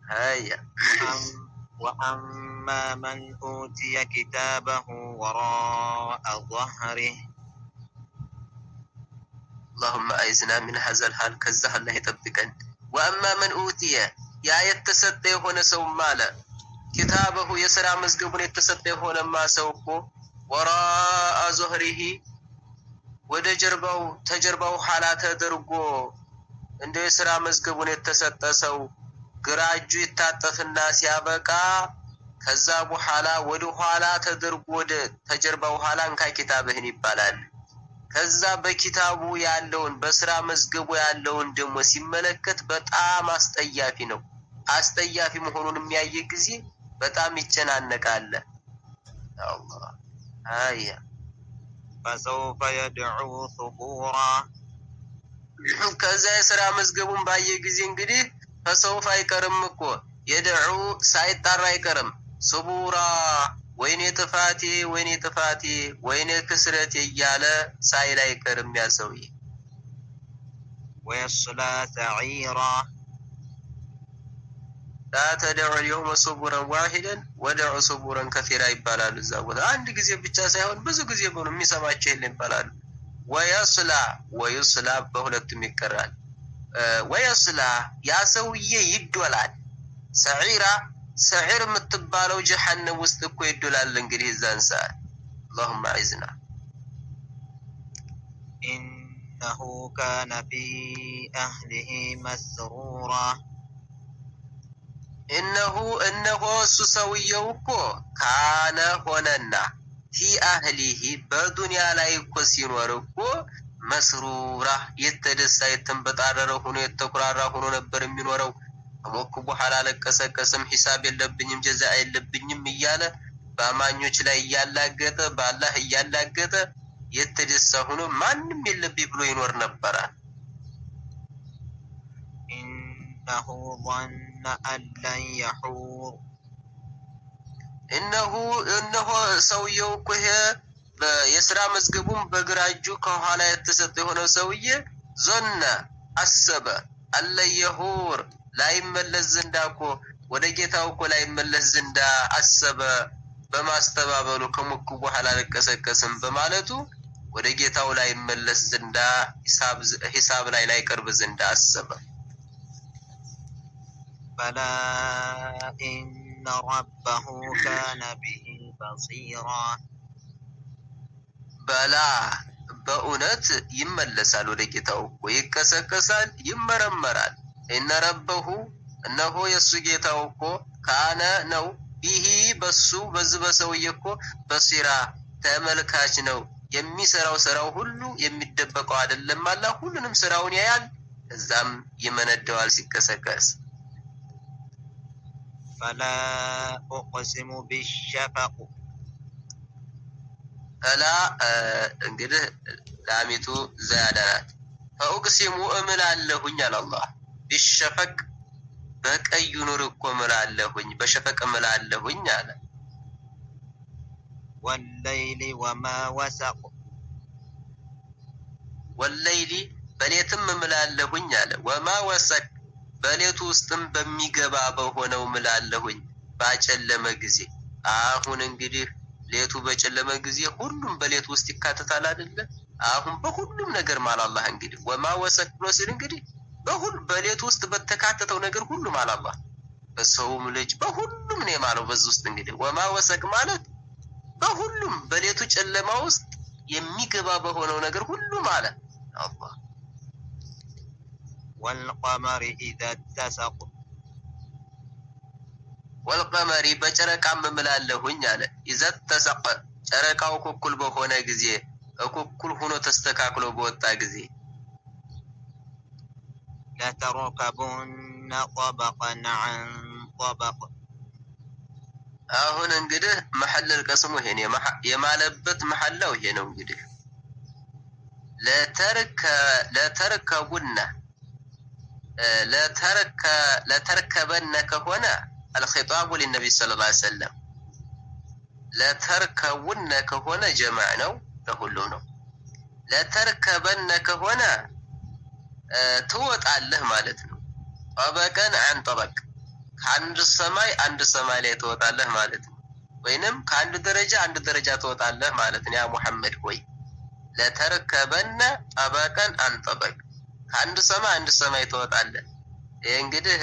هيا. وأما من أوتي كتابه وراء ظهره. اللهم أعذنا من هذا الحال كذا الله يطبقن. وأما من أوتي يا يتسطى هنا سو ماله كتابه يسرى مزقبون يتسطى هنا ما سوكو وراء ظهره ወደ ጀርባው ተጀርባው ሐላተ ተደርጎ እንደ የሥራ መዝገቡን የተሰጠ ሰው ግራ እጁ ይታጠፍና ሲያበቃ ከዛ በኋላ ወደ ኋላ ተደርጎ ወደ ተጀርባው ኋላ እንካ ኪታብህን ይባላል። ከዛ በኪታቡ ያለውን በሥራ መዝገቡ ያለውን ደግሞ ሲመለከት በጣም አስጠያፊ ነው። አስጠያፊ መሆኑን የሚያየ ጊዜ በጣም ይጨናነቃል። አላህ አያ فسوف يدعو ثبورا ከዛ የሥራ መዝገቡን ባየ ጊዜ እንግዲህ فسوف አይቀርም እኮ የደዑ ሳይጣራ አይቀርም ሱቡራ ወይኔ ጥፋቴ ወይኔ ጥፋቴ ወይኔ ክስረቴ እያለ ሳይል አይቀርም ያ ሰውዬ። ويصلى سعيرا لا تدعوا اليوم صبورا واحدا ودعوا صبورا كثيرا ይባላል። እዛ ቦታ አንድ ጊዜ ብቻ ሳይሆን ብዙ ጊዜ ነው የሚሰማቸው ይባላል። ويصلى በሁለቱም ይቀራል። ويصلى ያ ሰውዬ ይዶላል። ሰዒር የምትባለው ጀሃነም ውስጥ እኮ ይዶላል። እንግዲህ እዛን ሰዓት اللهم اعذنا. إنه كان في أهله مسرورا እነሆ እሱ ሰውየው እኮ ካነ ሆነና ፊ አህሊሂ በዱንያ ላይ እኮ ሲኖር እኮ መስሩራ የተደሳ የተንበጣረረ ሆኖ የተኩራራ ሆኖ ነበር የሚኖረው። ከሞኩ በኋላ ለቀሰቀስም ሂሳብ የለብኝም ጀዛ የለብኝም እያለ በአማኞች ላይ እያላገጠ በአላህ እያላገጠ የተደሳ ሆኖ ማንም የለብኝ ብሎ ይኖር ነበር። ኢነሁ ظن أن لن يحور እነሆ ሰውየው እኮ የሥራ መዝገቡን በግራ እጁ ከኋላ የተሰጠ የሆነው ሰውዬ ዞነ አሰበ አለየሁር ላይመለስ ዘንዳ እኮ ወደ ጌታው እኮ ላይመለስ ዘንዳ አሰበ በማስተባበሉ ከሞኩ በኋላ ለቀሰቀስም በማለቱ ወደ ጌታው ላይመለስ ዘንዳ ሂሳብ ላይ ቀርብ ዘንዳ አሰበ። بلى إن ربه كان به بصيرا بلى በእውነት ይመለሳል ወደ ጌታው ወይከሰከሳል ይመረመራል። إن ربه እነሆ የሱ ጌታው እኮ ካነ ነው ቢሂ በሱ በዝበሰውዬ እኮ በሲራ ተመልካች ነው። የሚሰራው ስራው ሁሉ የሚደበቀው አይደለም። አላህ ሁሉንም ስራውን ያያል። እዛም ይመነደዋል ሲከሰከስ። فلا أقسم بالشفق فلا እንግዲህ ላሚቱ ዘያዳናት فأقسم እምላለሁኝ አለ አላህ بالشفق በቀዩ ኑር እኮ እምላለሁኝ በሸፈቅ እምላለሁኝ አለ። والليل وما وسق والليل በሌትም እምላለሁኝ አለ وما وسق በሌቱ ውስጥም በሚገባ በሆነው እምላለሁኝ ባጨለመ ጊዜ። አሁን እንግዲህ ሌቱ በጨለመ ጊዜ ሁሉም በሌቱ ውስጥ ይካተታል አይደለ? አሁን በሁሉም ነገር ማለት አላህ እንግዲህ ወማ ወሰቅ ብሎ ሲል እንግዲህ በሌቱ ውስጥ በተካተተው ነገር ሁሉ ማለት አላህ በሰውም ልጅ በሁሉም ነው ማለት በዚህ ውስጥ እንግዲህ ወማ ወሰቅ ማለት በሁሉም በሌቱ ጨለማ ውስጥ የሚገባ በሆነው ነገር ሁሉ ማለት አላህ። والقمر إذا اتسق والقمر በጨረቃም እምላለሁኝ አለ إذا اتسق ጨረቃው እኩል በሆነ ጊዜ እኩል ሆኖ ተስተካክሎ በወጣ ጊዜ። لتركبن طبقا عن طبق አሁን እንግዲህ محل القسم ይሄን የማለበት መሐላው ይሄ ነው እንግዲህ ለተርከበነ ከሆነ الخطاب للنبي صلى الله عليه وسلم ለተርከቡነ ከሆነ ጀማዕ ነው ለሁሉ ነው። ለተርከበነ ከሆነ ትወጣለህ ማለት ነው። ጠበቀን عن طبق ከአንድ ሰማይ ላይ ትወጣለህ ማለት ነው። ወይንም ከአንድ ደረጃ አንድ ደረጃ ትወጣለህ ማለት ነው። ያ ሙሐመድ ሆይ ለተርከበነ ጠበቀን አንጠበቅ፣ ከአንድ ሰማይ ትወጣለህ። ይሄ እንግዲህ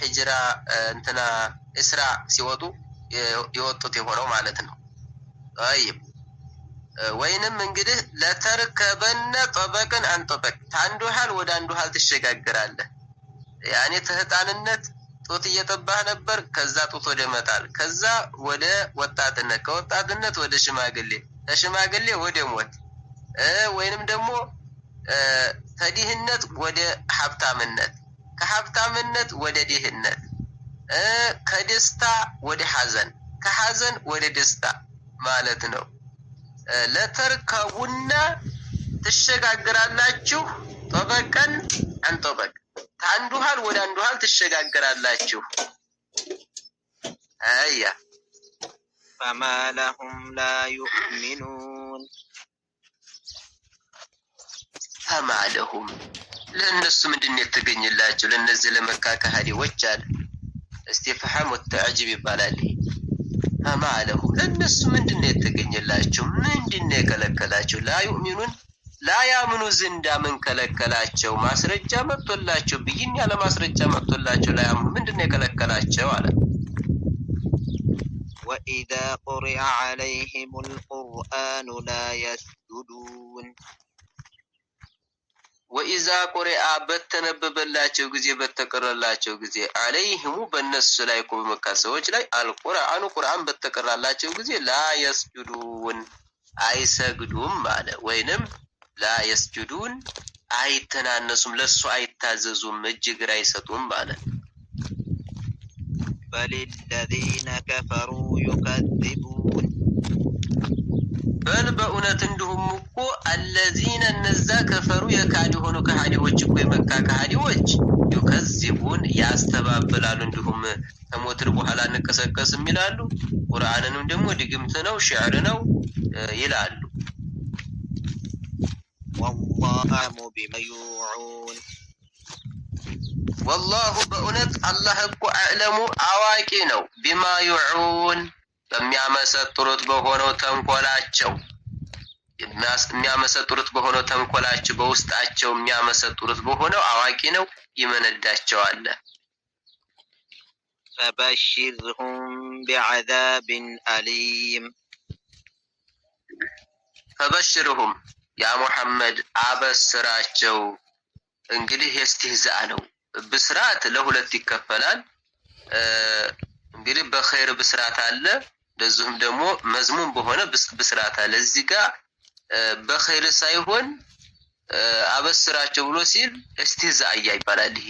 ሂጅራ እንትና እስራ ሲወጡ የወጡት የሆነው ማለት ነው። طيب ወይንም እንግዲህ ለተርከበነ ጠበቀን አንጠበቅ፣ ከአንዱ ሐል ወደ አንዱ ሐል ትሸጋግራለህ። ያኔ ተህጣንነት ጡት እየጠባህ ነበር፣ ከዛ ጡት ወደ መጣል፣ ከዛ ወደ ወጣትነት፣ ከወጣትነት ወደ ሽማግሌ፣ ከሽማግሌ ወደ ሞት፣ ወይንም ደግሞ ከድህነት ወደ ሀብታምነት፣ ከሀብታምነት ወደ ድህነት፣ ከደስታ ወደ ሐዘን፣ ከሐዘን ወደ ደስታ ማለት ነው። ለተርከቡና ትሸጋግራላችሁ ጠበቀን አንጠበቅ፣ ከአንዱ ሐል ወደ አንዱ ሐል ትሸጋግራላችሁ። አያ فما لهم لا يؤمنون فما لهم ለእነሱ ምንድን ነው የተገኘላቸው? ለእነዚህ ለመካ ከሃዲዎች አለ እስቲፍሃም ወተዕጅብ ይባላል። فما لهم ለእነሱ ምንድን ነው የተገኘላቸው? ምንድን ነው የከለከላቸው? ላ ዩእሚኑን ላ ያምኑ ዘንዳ ምን ከለከላቸው? ማስረጃ መጥቶላቸው ብይን ያለ ማስረጃ መጥቶላቸው ላ ያምኑ ምንድን ነው የከለከላቸው አለ። وإذا قرئ عليهم القرآن لا يسجدون ወኢዛ ቁሪአ በተነበበላቸው ጊዜ በተቀራላቸው ጊዜ አለይሂሙ በእነሱ ላይ በመካ ሰዎች ላይ አልቁርአኑ ቁርአን በተቀራላቸው ጊዜ ላ የስጁዱን አይሰግዱም አለ። ወይንም ላ የስጁዱን አይተናነሱም፣ ለሱ አይታዘዙም፣ እጅ እግር አይሰጡም ማለት ነው። በልለዚነ ከፈሩ ዩከዚቡን በል በእውነት እንዲሁም እኮ አለዚነ እነዛ ከፈሩ የካዲ ሆኑ ከሃዲዎች እኮ የመካ ከሃዲዎች ዩከዚቡን ያስተባብላሉ፣ እንዲሁም ከሞትን በኋላ እንቀሰቀስም ይላሉ። ቁርአንንም ደግሞ ድግምት ነው ሽዕር ነው ይላሉ። ወላሁ አዕለሙ ቢማ ዩዑን ወላሁ በእውነት አላህ እኮ አዕለሙ አዋቂ ነው ቢማ ዩዑን በሚያመሰጥሩት በሆነው ተንኮላቸው የሚያመሰጥሩት በሆነው ተንኮላቸው በውስጣቸው የሚያመሰጥሩት በሆነው አዋቂ ነው ይመነዳቸዋል። ፈበሽርሁም ቢዐዛብን አሊም ፈበሽርሁም ያ ሙሐመድ አበስራቸው። እንግዲህ የስትህዛእ ነው። ብስራት ለሁለት ይከፈላል። እንግዲህ በኸይር ብስራት አለ፣ ለዚህም ደግሞ መዝሙም በሆነ ብስራት አለ። እዚህ ጋር በኸይር ሳይሆን አበስራቸው ብሎ ሲል እስትህዛእ ይባላል። ይሄ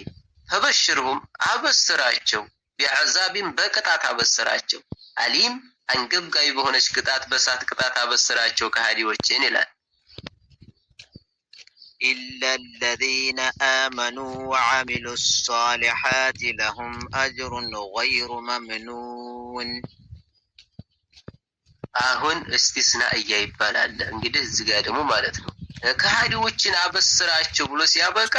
ፈበሽርሁም አበስራቸው፣ ቢዐዛቢን በቅጣት አበስራቸው፣ አሊም አንገብጋቢ በሆነች ቅጣት በሳት ቅጣት አበስራቸው ከሃዲዎችን ይላል። إلا الذين آمنوا وعملوا الصالحات لهم أجر غير ممنون አሁን እስቲስናእ ይባላል። እንግዲህ እዚህ ጋር ደግሞ ማለት ነው ከሃዲዎችን አበስራቸው ብሎ ሲያበቃ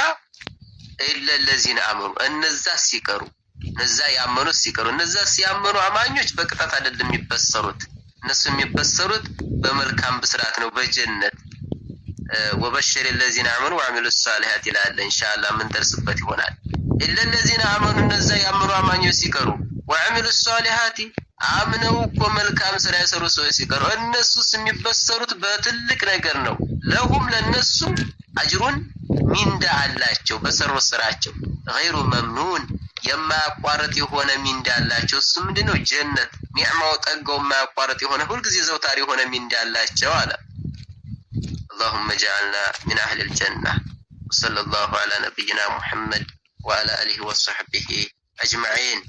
إلا الذين آمنوا እነዛ ሲቀሩ እነዛ ያመኑት ሲቀሩ እነዛ ሲያመኑ አማኞች በቅጣት አይደለም የሚበሰሩት። እነሱ የሚበሰሩት በመልካም ብስራት ነው በጀነት። وبشر الذين آمنوا وعملوا الصالحات ይላል። ኢንሻአላህ ምን ደርስበት ይሆናል። إلا الذين آمنوا እነዛ ያመኑ አማኞች ሲቀሩ وعملوا الصالحات አምነው እኮ መልካም ስራ የሰሩ ሰዎች ሲቀሩ እነሱስ የሚበሰሩት በትልቅ ነገር ነው። ለሁም ለነሱ አጅሩን ሚንዳ አላቸው በሰሩት ስራቸው غير ممنون የማያቋርጥ የሆነ ሚንዳ አላቸው። እሱ ምንድነው? ጀነት ኒዕማው ጠጋው የማያቋርጥ የሆነ ሁልጊዜ ዘውታሪ የሆነ ሚንዳ አላቸው አለ። اللهم اجعلنا من أهل الجنة وصلى الله على نبينا محمد وعلى آله وصحبه أجمعين.